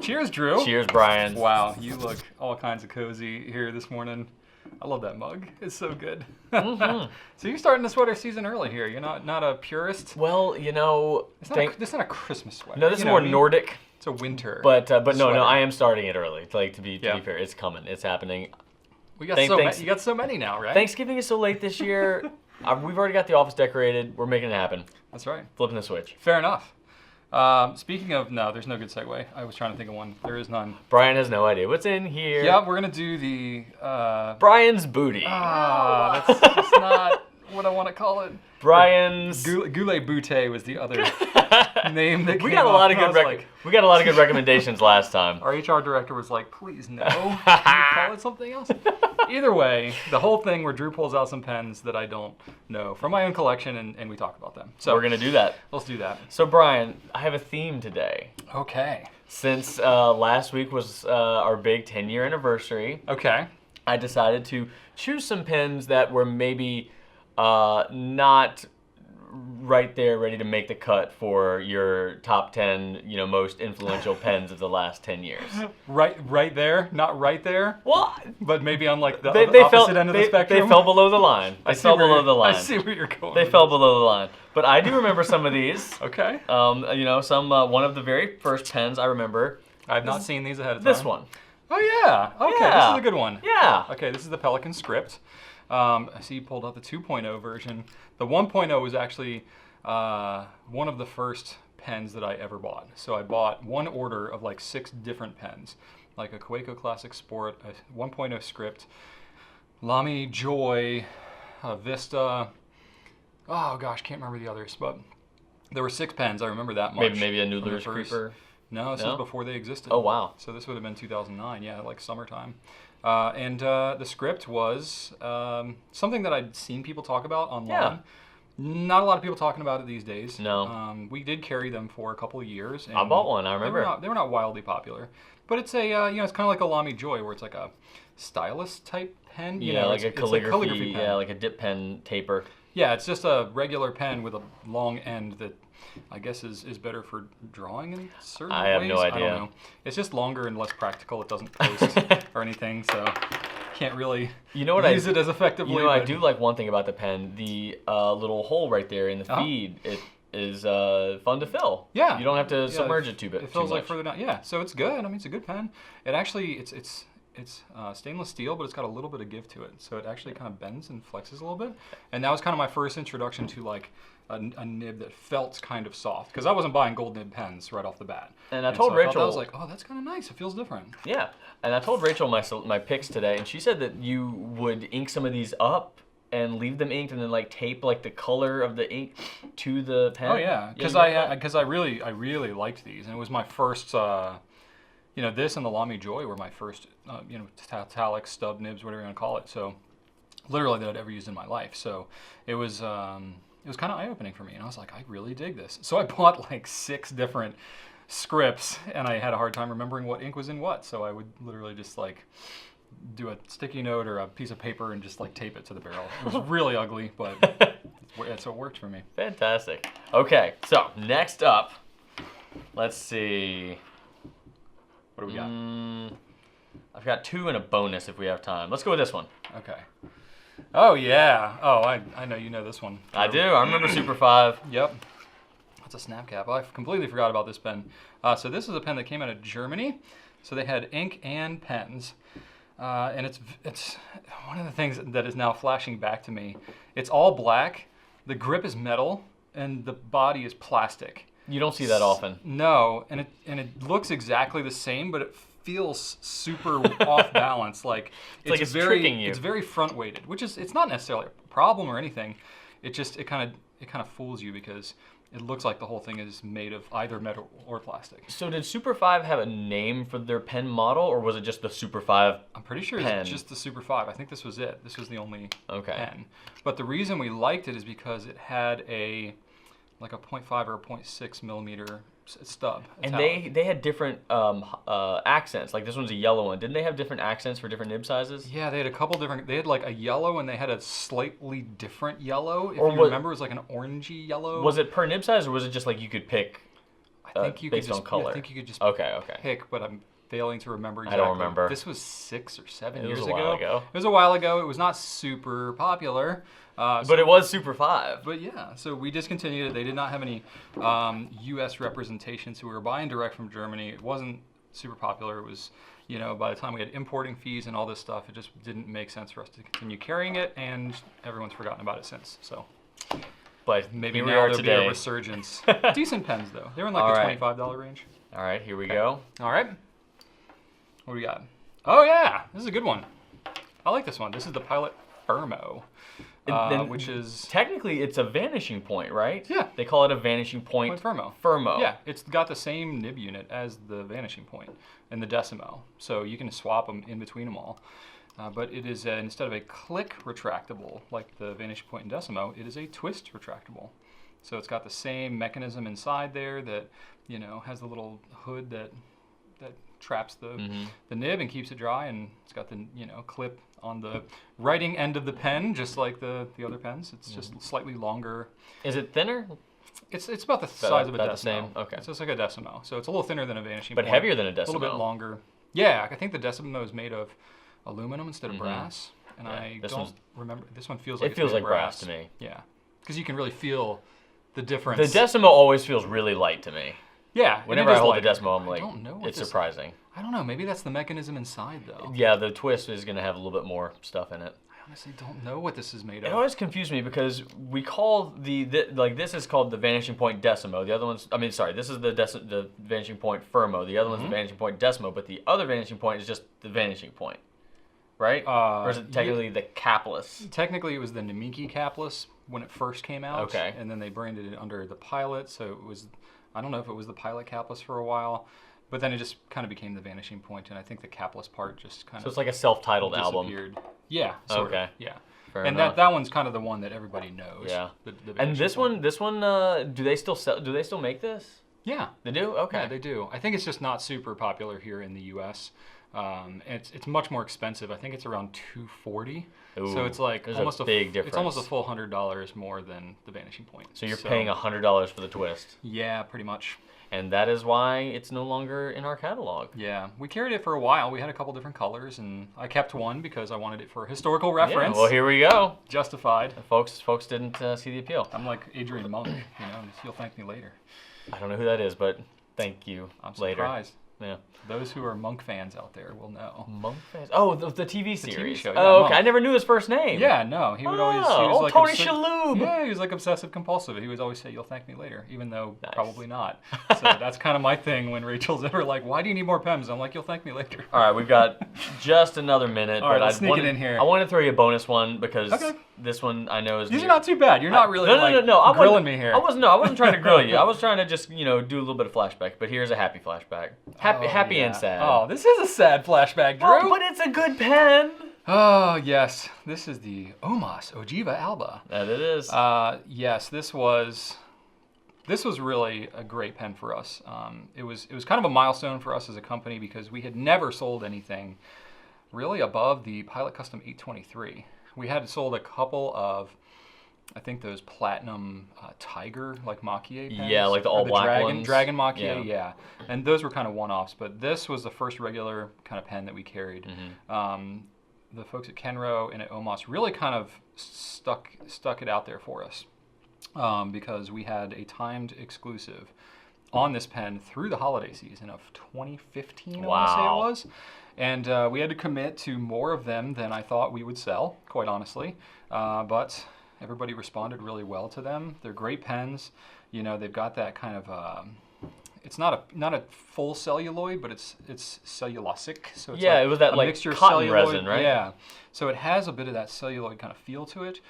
Cheers, Drew. Cheers, Brian. Wow, you look all kinds of cozy here this morning. I love that mug. It's so good. Mm-hmm. So you're starting the sweater season early here. You're not a purist. Well, It's not a Christmas sweater. No, this is more Nordic. It's a winter. But sweater. no, I am starting it early. To be fair, it's coming. It's happening. You got so many now, right? Thanksgiving is so late this year. We've already got the office decorated. We're making it happen. That's right. Flipping the switch. Fair enough. Speaking of, no, there's no good segue. I was trying to think of one. There is none. Brian has no idea what's in here. Yeah, we're gonna do the Brian's booty. That's not what I want to call it. Brian's Goulet Boutte was the other name that we came got a up, lot of and good I was like, we got a lot of good recommendations last time. Our HR director was like, please no. Can you call it something else? Either way, the whole thing where Drew pulls out some pens that I don't know from my own collection, and we talk about them. So we're gonna do that. Let's do that. So Brian, I have a theme today. Okay. Since last week was our big 10-year anniversary, okay, I decided to choose some pens that were maybe not right there ready to make the cut for your top 10, most influential pens of the last 10 years. Right there, not right there. Well, but maybe on like the opposite end of the spectrum. They fell below the line. I see where you're going. They fell below the line. But I do remember some of these. Okay. One of the very first pens I remember. I've not seen these ahead of time. This one. Oh yeah. Okay, Yeah. This is a good one. Yeah. Okay, this is the Pelikan Script. I see you pulled out the 2.0 version. The 1.0 was actually one of the first pens that I ever bought. So I bought one order of like 6 different pens, like a Kaweco Classic Sport, a 1.0 Script, Lamy Joy, Vista. Oh gosh, can't remember the others, but there were 6 pens. I remember that much. Maybe a Noodler's Creeper. No, this was before they existed. Oh wow! So this would have been 2009, yeah, like summertime. And the Script was something that I'd seen people talk about online. Yeah. Not a lot of people talking about it these days. No. We did carry them for a couple of years. And I bought one. I remember. They were not wildly popular, but it's a it's kind of like a Lamy Joy, where it's like a stylus type pen. Like a calligraphy pen. Yeah, like a dip pen taper. Yeah, it's just a regular pen with a long end that I guess is better for drawing in certain ways. I have no idea. I don't know. It's just longer and less practical. It doesn't post or anything, so can't really use it as effectively. I do like one thing about the pen, the little hole right there in the feed. It is fun to fill. Yeah. You don't have to submerge it too much. It fills like further down. Yeah, so it's good. I mean, it's a good pen. It actually, it's stainless steel, but it's got a little bit of give to it. So it actually kind of bends and flexes a little bit. And that was kind of my first introduction to like a nib that felt kind of soft, because I wasn't buying gold nib pens right off the bat. And I told Rachel, I was like, oh, that's kind of nice. It feels different. Yeah, and I told Rachel my picks today, and she said that you would ink some of these up and leave them inked, and then like tape like the color of the ink to the pen. Oh yeah, because I really liked these, and it was my first. This and the Lamy Joy were my first, metallic stub nibs, whatever you want to call it. So, literally that I'd ever used in my life. So, it was kind of eye-opening for me, and I was like, I really dig this. So I bought like 6 different scripts, and I had a hard time remembering what ink was in what. So I would literally just like do a sticky note or a piece of paper and just like tape it to the barrel. It was really ugly, but so it worked for me. Fantastic. Okay, so next up, let's see. What do we got? I've got 2 and a bonus if we have time. Let's go with this one. Okay. Oh yeah. Oh, I know you know this one. I do. I remember Super 5. Yep. That's a snap cap. I completely forgot about this pen. So this is a pen that came out of Germany. So they had ink and pens. And it's one of the things that is now flashing back to me. It's all black. The grip is metal, and the body is plastic. You don't see that often. No, and it looks exactly the same, but it feels super off balance. Like it's tricking you. It's very front weighted, which is it's not necessarily a problem or anything. It kind of fools you because it looks like the whole thing is made of either metal or plastic. So did Super 5 have a name for their pen model, or was it just the Super 5 I'm pretty sure pen? It's just the Super 5. I think this was it. This was the only Okay. pen. But the reason we liked it is because it had a 0.5 or a 0.6 millimeter stub. And they had different accents. Like this one's a yellow one. Didn't they have different accents for different nib sizes? Yeah, they had a couple different. They had like a yellow, and they had a slightly different yellow. If you remember, it was like an orangey yellow. Was it per nib size, or was it just like you could pick? I I think you could based just, on color. I think you could just Okay. pick, but I'm failing to remember I exactly. don't remember. This was 6 or 7 It years was a while ago. It was a while ago. It was not super popular. But it was Super 5. But yeah, so we discontinued it. They did not have any U.S. representation, so we were buying direct from Germany. It wasn't super popular. It was, by the time we had importing fees and all this stuff, it just didn't make sense for us to continue carrying it, and everyone's forgotten about it since. So But maybe here now we are there'll be a today. resurgence. Decent pens, though. They were in like All the right. $25 range. All right, here we go. All right. What do we got? Oh, yeah. This is a good one. I like this one. This is the Pilot Fermo. Then Which is technically it's a vanishing point, right? Yeah. They call it a vanishing point. Fermo. Fermo. Yeah, it's got the same nib unit as the vanishing point and the Decimo, so you can swap them in between them all. But it is instead of a click retractable like the vanishing point and Decimo, it is a twist retractable. So it's got the same mechanism inside there that has the little hood that traps the nib and keeps it dry, and it's got the clip on the writing end of the pen, just like the other pens. It's just slightly longer. Is it thinner? It's about the size of a about the Decimo. same? Okay. So it's like a Decimo. So it's a little thinner than a vanishing But point. heavier than a A Decimo. little bit longer. Yeah, I think the Decimo is made of aluminum instead of brass. And I don't remember. This one feels like It feels like brass to me. Yeah, because you can really feel the difference. The Decimo always feels really light to me. Yeah. and Whenever it I is hold lighter. the Decimo, I'm I like, don't know what it's this- surprising. I don't know. Maybe that's the mechanism inside, though. Yeah, the twist is going to have a little bit more stuff in it. I honestly don't know what this is made It of. always confused me because we call this is called the vanishing point Decimo. The other one's, this is the vanishing point Fermo. The other one's the vanishing point Decimo, but the other vanishing point is just the vanishing point, right? Or is it technically the capless? Technically, it was the Namiki capless when it first came out. Okay. And then they branded it under the Pilot, so it was, I don't know if it was the Pilot capless for a while, but then it just kind of became the vanishing point, and I think the capless part just kind So of it's like a self-titled album. disappeared. Yeah. Sort Okay. Of, yeah. Fair and enough. that one's kind of the one that everybody knows. Yeah. The And vanishing this point. one, do they still make this? Yeah. They do? Okay. Yeah, they do. I think it's just not super popular here in the U.S. It's much more expensive. I think it's around $240. So Ooh, it's like there's almost a big It's almost a difference. full $100 more than the Vanishing Point. So you're paying $100 for the twist. Yeah, pretty much. And that is why it's no longer in our catalog. Yeah, we carried it for a while. We had a couple different colors, and I kept one because I wanted it for historical reference. Yeah, well, here we go. Justified. Folks didn't see the appeal. I'm like Adrian Monk, you'll thank me later. I don't know who that is, but thank you I'm later. surprised. Yeah. Those who are Monk fans out there will know. Monk fans. Oh, the TV series. show, yeah, oh, okay. Monk. I never knew his first name. Yeah, no, he would always. He was Oh, like Tony Shalhoub. Yeah, he was like obsessive compulsive. He would always say, "You'll thank me later," even though Nice. probably not. So that's kind of my thing when Rachel's ever like, "Why do you need more pens?" I'm like, "You'll thank me later." All right, we've got just another minute, All right, but let's sneak it in here. I want to throw you a bonus one because Okay. this one I know is. These are not too bad. You're not really no, I grilling wasn't- me here. I wasn't trying to grill you. I was trying to just do a little bit of flashback. But here's a happy flashback. Happy yeah. and sad. Oh, this is a sad flashback, Drew. Oh, but it's a good pen. Oh, yes. This is the Omas Ogiva Alba. That it is. Yes, this was really a great pen for us. It was kind of a milestone for us as a company because we had never sold anything really above the Pilot Custom 823. We had sold a couple of, I think, those platinum tiger, like Mach-E pens. Yeah, like the Or all black dragon, ones. Dragon Mach-E, Yeah. yeah. And those were kind of one-offs, but this was the first regular kind of pen that we carried. The folks at Kenro and at Omas really kind of stuck it out there for us because we had a timed exclusive on this pen through the holiday season of 2015, I want to say it was. And we had to commit to more of them than I thought we would sell, quite honestly. But everybody responded really well to them. They're great pens. They've got that kind of it's not a full celluloid, but it's cellulosic. So it's Yeah, it was that, a like, mixture of cotton celluloid, resin, right? Yeah. So it has a bit of that celluloid kind of feel to it.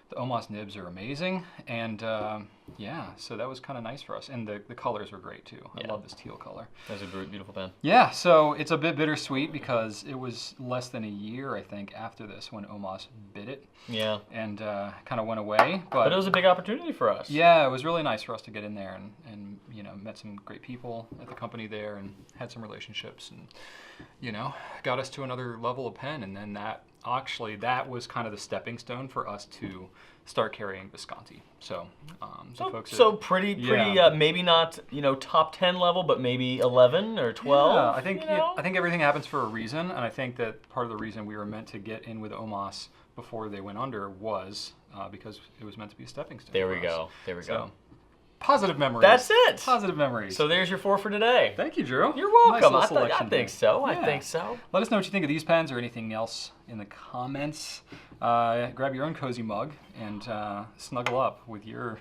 The Omas nibs are amazing, and so that was kind of nice for us. And the colors were great too. I love this teal color. That's a beautiful pen. Yeah, so it's a bit bittersweet because it was less than a year, I think, after this when Omas bid it Yeah. and kind of went away. But it was a big opportunity for us. Yeah, it was really nice for us to get in there and met some great people at the company there and had some relationships and got us to another level of pen. And then that actually that was kind of the stepping stone for us to start carrying Visconti. So, folks. Pretty, yeah. maybe not top 10 level, but maybe 11 or 12. Yeah, I think everything happens for a reason, and I think that part of the reason we were meant to get in with Omas before they went under was because it was meant to be a stepping stone. There we go. Positive memories. That's it. Positive memories. So there's your 4 for today. Thank you, Drew. You're welcome. Nice little I selection think here. so. Yeah. I think so. Let us know what you think of these pens or anything else in the comments. Grab your own cozy mug and snuggle up with your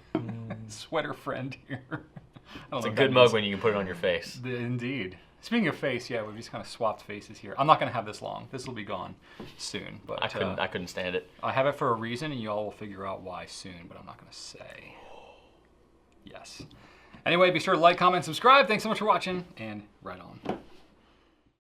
sweater friend here. It's a good mug when you can put it on your face. Indeed. Speaking of face, yeah, we've just kind of swapped faces here. I'm not going to have this long. This will be gone soon. But I couldn't stand it. I have it for a reason, and you all will figure out why soon, but I'm not going to say. Yes. Anyway, be sure to like, comment, subscribe. Thanks so much for watching, and right on.